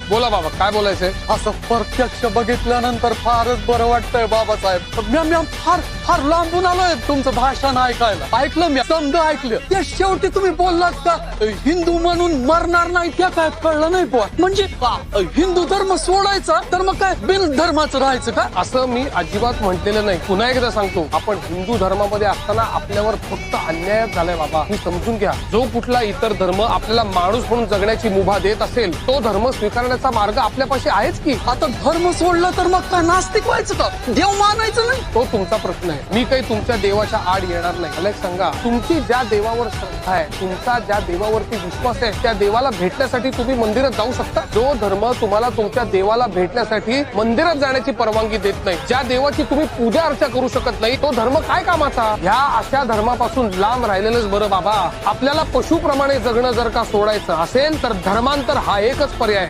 बोला बाबा, काय बोलायचंय? असं प्रत्यक्ष बघितल्यानंतर फारच बरं वाटतंय बाबासाहेब. मी फार फार लांबून आलोय तुमचं भाषण ऐकायला. ऐकलं मी, समजा ऐकलं. ते शेवटी तुम्ही बोललात का हिंदू म्हणून मरणार नाही, त्या काय कळलं नाही बुवा. म्हणजे हिंदू धर्म सोडायचा तर मग काय बिन धर्माचं राहायचं का? असं मी अजिबात म्हटलेलं नाही. पुन्हा एकदा सांगतो, आपण हिंदू धर्मामध्ये असताना आपल्यावर फक्त अन्याय झालाय बाबा, मी समजून घ्या. जो कुठला इतर धर्म आपल्याला माणूस म्हणून जगण्याची मुभा देत असेल, तो धर्म स्वीकारण्याचा मार्ग आपल्यापाशी आहेच की. आता धर्म सोडला तर मग काय नास्तिक व्हायचं का? देव मानायचं नाही? तो तुमचा प्रश्न आहे. मी काही तुमच्या देवाच्या आड येणार नाही. मला एक सांगा, तुमची ज्या देवावर श्रद्धा आहे, तुमचा ज्या देवावरती विश्वास आहे, त्या देवाला भेटण्यासाठी तुम्ही मंदिरात जाऊ शकता. जो धर्म तुम्हाला तुमच्या देवाला भेटण्यासाठी मंदिरात जाण्याची परवानगी देत नाही, ज्या देवाची तुम्ही पूजा अर्चा करू शकत नाही, तो धर्म काय कामाचा? ह्या अशा धर्मापासून लांब राहिलेलंच बरं बाबा. आपल्याला पशुप्रमाणे जगणं जर का सोडायचं असेल तर धर्मांतर हा एकच पर्याय.